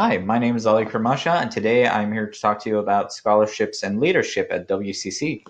Hi, my name is Ali Kermasha, and today I'm here to talk to you about scholarships and leadership at WCC.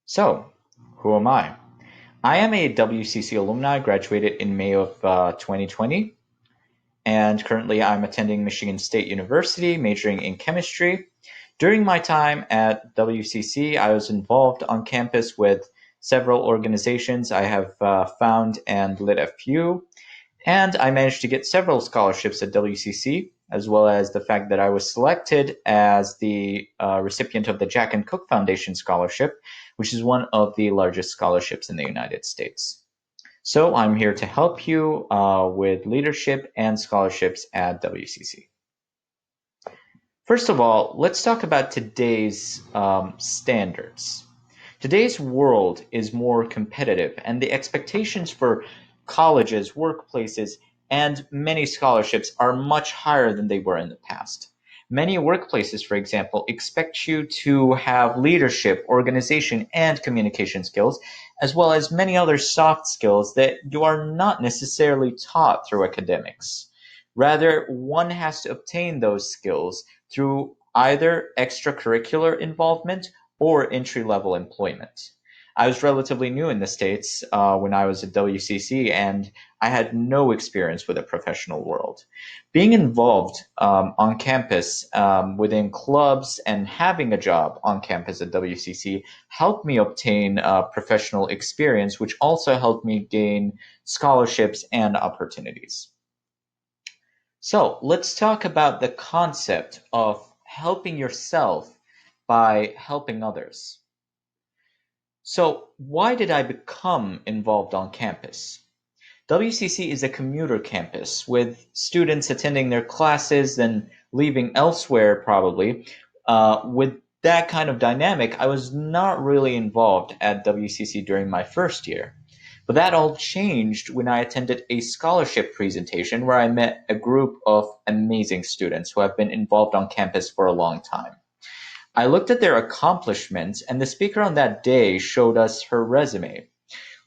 So, who am I? I am a WCC alumni, graduated in May of 2020, and currently I'm attending Michigan State University, majoring in chemistry. During my time at WCC, I was involved on campus with several organizations. I have found and led a few. And I managed to get several scholarships at WCC, as well as the fact that I was selected as the recipient of the Jack and Cook Foundation Scholarship, which is one of the largest scholarships in the United States. So I'm here to help you with leadership and scholarships at WCC. First of all, let's talk about today's standards. Today's world is more competitive, and the expectations for colleges, workplaces, and many scholarships are much higher than they were in the past. Many workplaces, for example, expect you to have leadership, organization, and communication skills, as well as many other soft skills that you are not necessarily taught through academics. Rather, one has to obtain those skills through either extracurricular involvement or entry-level employment. I was relatively new in the States when I was at WCC, and I had no experience with the professional world. Being involved on campus within clubs and having a job on campus at WCC helped me obtain professional experience, which also helped me gain scholarships and opportunities. So let's talk about the concept of helping yourself by helping others. So, why did I become involved on campus? WCC is a commuter campus with students attending their classes, then leaving elsewhere, probably. With that kind of dynamic, I was not really involved at WCC during my first year. But that all changed when I attended a scholarship presentation where I met a group of amazing students who have been involved on campus for a long time. I looked at their accomplishments, and the speaker on that day showed us her resume.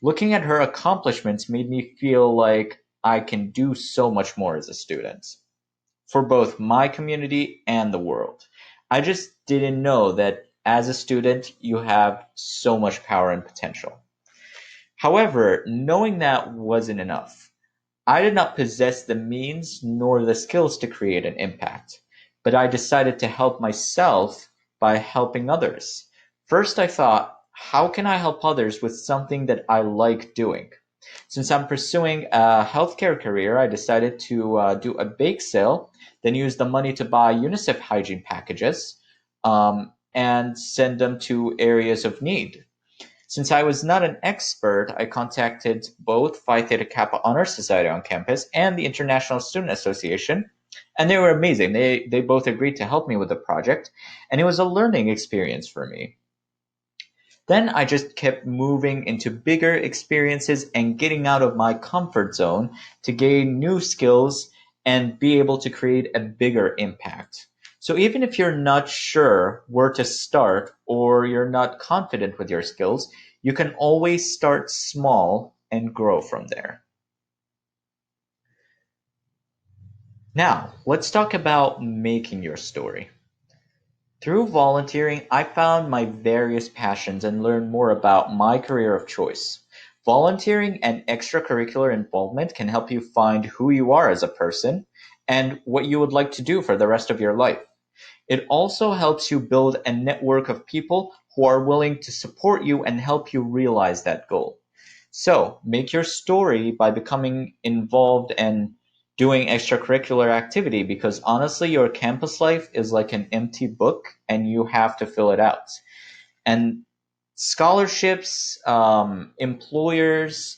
Looking at her accomplishments made me feel like I can do so much more as a student for both my community and the world. I just didn't know that as a student, you have so much power and potential. However, knowing that wasn't enough. I did not possess the means nor the skills to create an impact, but I decided to help myself by helping others. First, I thought, how can I help others with something that I like doing? Since I'm pursuing a healthcare career, I decided to do a bake sale, then use the money to buy UNICEF hygiene packages and send them to areas of need. Since I was not an expert, I contacted both Phi Theta Kappa Honor Society on campus and the International Student Association, and they were amazing. They both agreed to help me with the project, and it was a learning experience for me. Then I just kept moving into bigger experiences and getting out of my comfort zone to gain new skills and be able to create a bigger impact. So even if you're not sure where to start or you're not confident with your skills, you can always start small and grow from there. Now, let's talk about making your story. Through volunteering, I found my various passions and learned more about my career of choice. Volunteering and extracurricular involvement can help you find who you are as a person and what you would like to do for the rest of your life. It also helps you build a network of people who are willing to support you and help you realize that goal. So, make your story by becoming involved and doing extracurricular activity because honestly, your campus life is like an empty book and you have to fill it out. And scholarships, employers,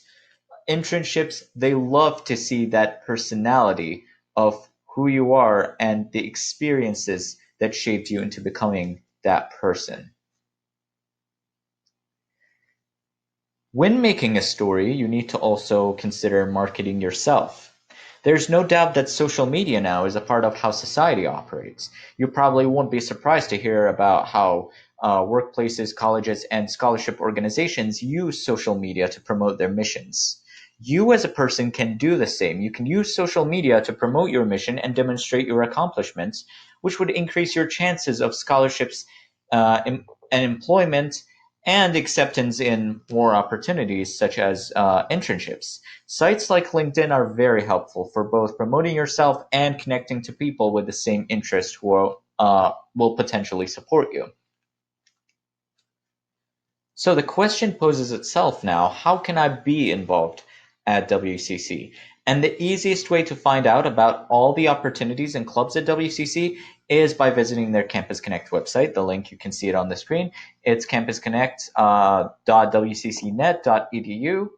internships, they love to see that personality of who you are and the experiences that shaped you into becoming that person. When making a story, you need to also consider marketing yourself. There's no doubt that social media now is a part of how society operates. You probably won't be surprised to hear about how workplaces, colleges, and scholarship organizations use social media to promote their missions. You as a person can do the same. You can use social media to promote your mission and demonstrate your accomplishments, which would increase your chances of scholarships and employment and acceptance in more opportunities such as internships. Sites like LinkedIn are very helpful for both promoting yourself and connecting to people with the same interest who will potentially support you. So the question poses itself now, how can I be involved at WCC? And the easiest way to find out about all the opportunities and clubs at WCC is by visiting their Campus Connect website. The link, you can see it on the screen. It's campusconnect.wccnet.edu,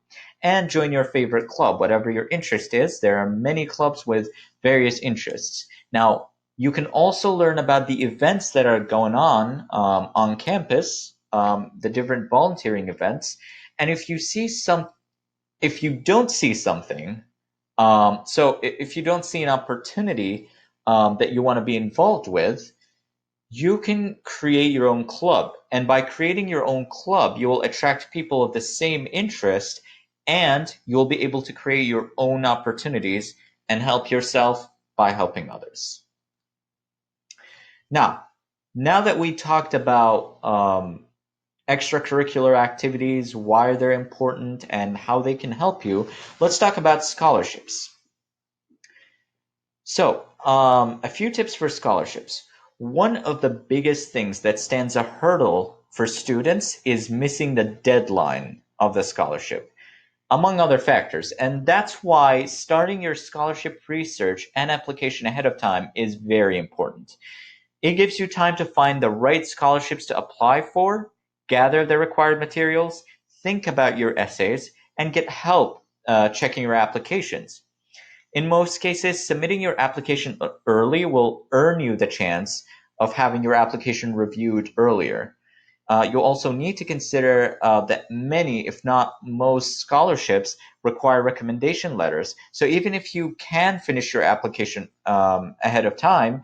and join your favorite club, whatever your interest is. There are many clubs with various interests. Now, you can also learn about the events that are going on campus, the different volunteering events. And if you don't see something, so if you don't see an opportunity that you want to be involved with, you can create your own club. And by creating your own club, you will attract people of the same interest, and you'll be able to create your own opportunities and help yourself by helping others. Now that we talked about extracurricular activities, why they're important, and how they can help you, let's talk about scholarships. So, a few tips for scholarships. One of the biggest things that stands a hurdle for students is missing the deadline of the scholarship, among other factors. And that's why starting your scholarship research and application ahead of time is very important. It gives you time to find the right scholarships to apply for, gather the required materials, think about your essays, and get help checking your applications. In most cases, submitting your application early will earn you the chance of having your application reviewed earlier. You'll also need to consider that many, if not most, scholarships require recommendation letters. So even if you can finish your application ahead of time,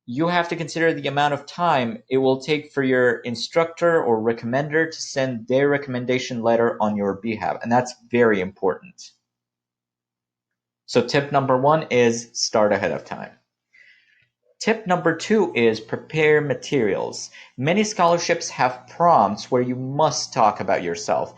you have to consider the amount of time it will take for your instructor or recommender to send their recommendation letter on your behalf, and that's very important. So tip number 1 is start ahead of time. Tip number 2 is prepare materials. Many scholarships have prompts where you must talk about yourself,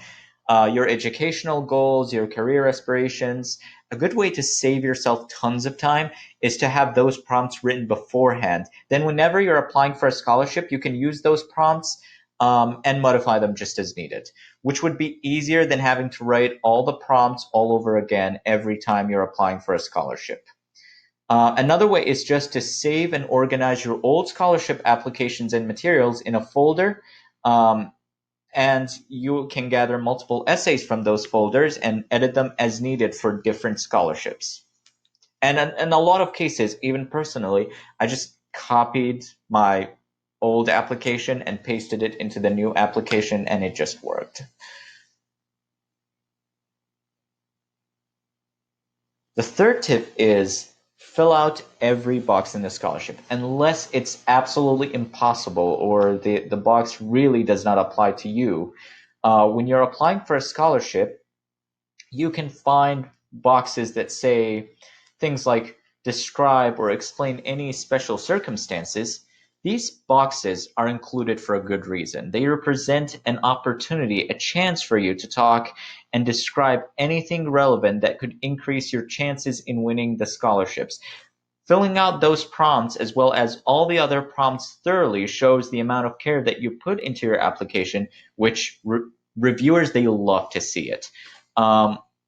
your educational goals, your career aspirations. A good way to save yourself tons of time is to have those prompts written beforehand. Then whenever you're applying for a scholarship, you can use those prompts and modify them just as needed, which would be easier than having to write all the prompts all over again every time you're applying for a scholarship. Another way is just to save and organize your old scholarship applications and materials in a folder, and you can gather multiple essays from those folders and edit them as needed for different scholarships. And in a lot of cases, even personally, I just copied my old application and pasted it into the new application, and it just worked. The third tip is fill out every box in the scholarship, unless it's absolutely impossible or the box really does not apply to you. When you're applying for a scholarship, you can find boxes that say things like describe or explain any special circumstances. These boxes are included for a good reason. They represent an opportunity, a chance for you to talk and describe anything relevant that could increase your chances in winning the scholarships. Filling out those prompts as well as all the other prompts thoroughly shows the amount of care that you put into your application, which reviewers, they love to see it.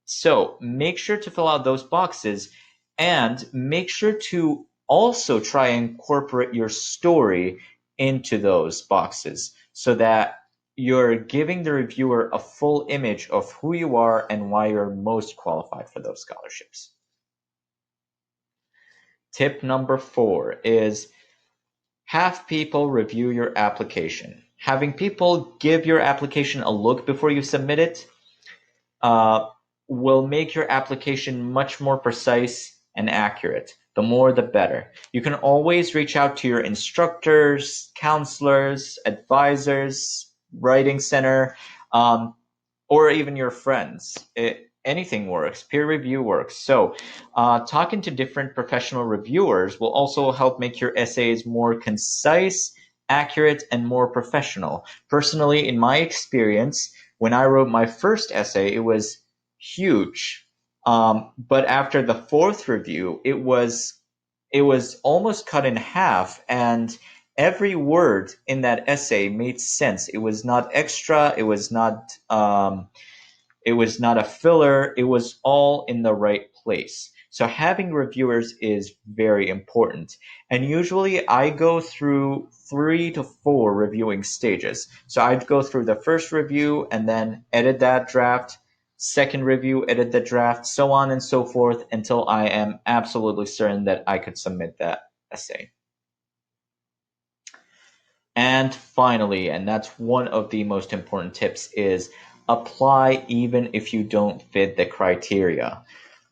So make sure to fill out those boxes, and make sure to also try and incorporate your story into those boxes so that you're giving the reviewer a full image of who you are and why you're most qualified for those scholarships. Tip number 4 is have people review your application. Having people give your application a look before you submit it will make your application much more precise and accurate. The more, the better. You can always reach out to your instructors, counselors, advisors, writing center, or even your friends. anything works. Peer review works. So, talking to different professional reviewers will also help make your essays more concise, accurate, and more professional. Personally, in my experience, when I wrote my first essay, it was huge. But after the fourth review, it was almost cut in half, and every word in that essay made sense. It was not extra. It was not a filler. It was all in the right place. So having reviewers is very important. And usually I go through 3 to 4 reviewing stages. So I'd go through the first review and then edit that draft, second review, edit the draft, so on and so forth until I am absolutely certain that I could submit that essay. And finally, and that's one of the most important tips, is apply even if you don't fit the criteria.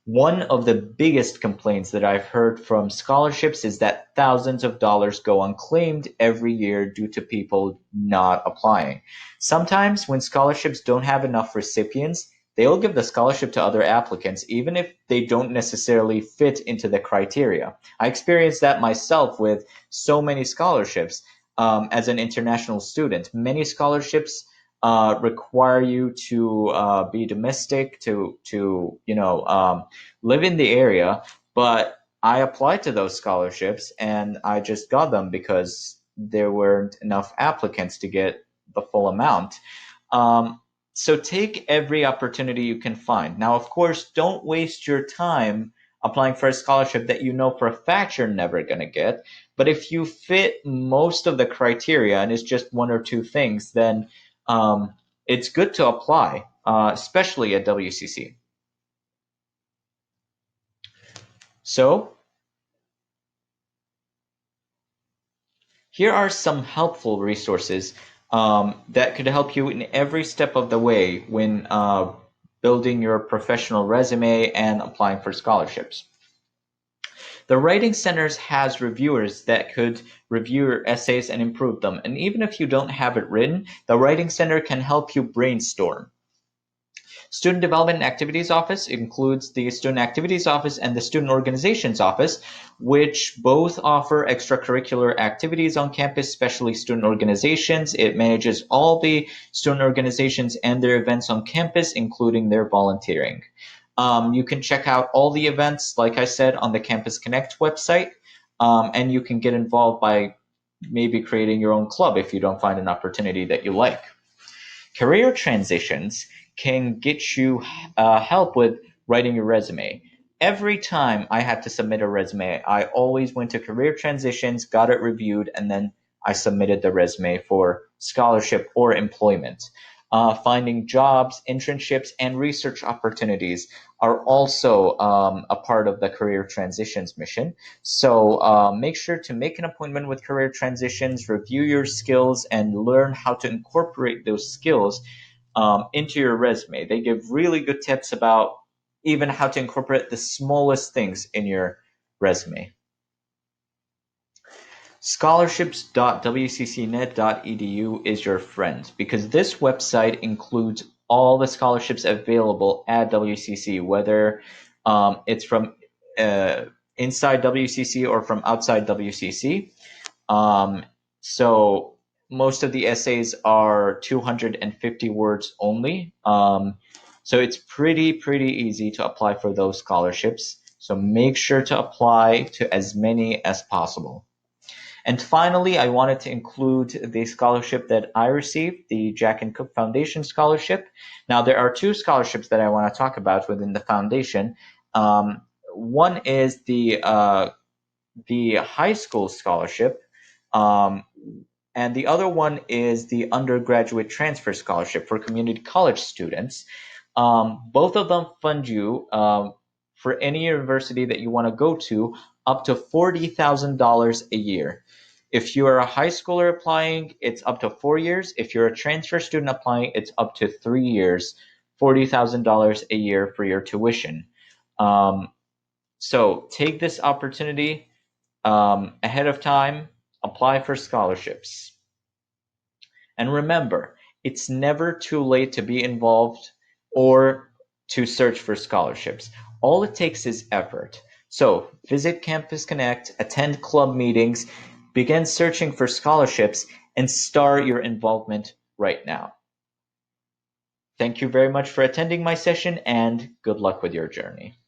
One of the biggest complaints that I've heard from scholarships is that thousands of dollars go unclaimed every year due to people not applying. Sometimes, when scholarships don't have enough recipients, they'll give the scholarship to other applicants, even if they don't necessarily fit into the criteria. I experienced that myself with so many scholarships as an international student. Many scholarships require you to be domestic, to live in the area, but I applied to those scholarships and I just got them because there weren't enough applicants to get the full amount. Um, so take every opportunity you can find. Now, of course, don't waste your time applying for a scholarship that you know for a fact you're never going to get. But if you fit most of the criteria and it's just 1 or 2 things, then it's good to apply, especially at WCC. So here are some helpful resources that could help you in every step of the way when building your professional resume and applying for scholarships. The Writing Centers has reviewers that could review your essays and improve them. And even if you don't have it written, the Writing Center can help you brainstorm. Student Development and Activities Office includes the Student Activities Office and the Student Organizations Office, which both offer extracurricular activities on campus, especially student organizations. It manages all the student organizations and their events on campus, including their volunteering. You can check out all the events, like I said, on the Campus Connect website, and you can get involved by maybe creating your own club if you don't find an opportunity that you like. Career transitions can get you help with writing your resume. Every time I had to submit a resume, I always went to career transitions, got it reviewed, and then I submitted the resume for scholarship or employment. Finding jobs, internships, and research opportunities are also a part of the career transitions mission. So make sure to make an appointment with career transitions, review your skills, and learn how to incorporate those skills into your resume. They give really good tips about even how to incorporate the smallest things in your resume. Scholarships.wccnet.edu is your friend because this website includes all the scholarships available at WCC, whether it's from inside WCC or from outside WCC. So most of the essays are 250 words only. So it's pretty easy to apply for those scholarships. So make sure to apply to as many as possible. And finally, I wanted to include the scholarship that I received, the Jack and Cook Foundation Scholarship. Now, there are 2 scholarships that I want to talk about within the foundation. One is the high school scholarship, um, and the other one is the undergraduate transfer scholarship for community college students. Both of them fund you for any university that you want to go to up to $40,000 a year. If you are a high schooler applying, it's up to 4 years. If you're a transfer student applying, it's up to 3 years, $40,000 a year for your tuition. Um, so take this opportunity ahead of time, apply for scholarships. And remember, it's never too late to be involved or to search for scholarships. All it takes is effort. So visit Campus Connect, attend club meetings, begin searching for scholarships, and start your involvement right now. Thank you very much for attending my session, and good luck with your journey.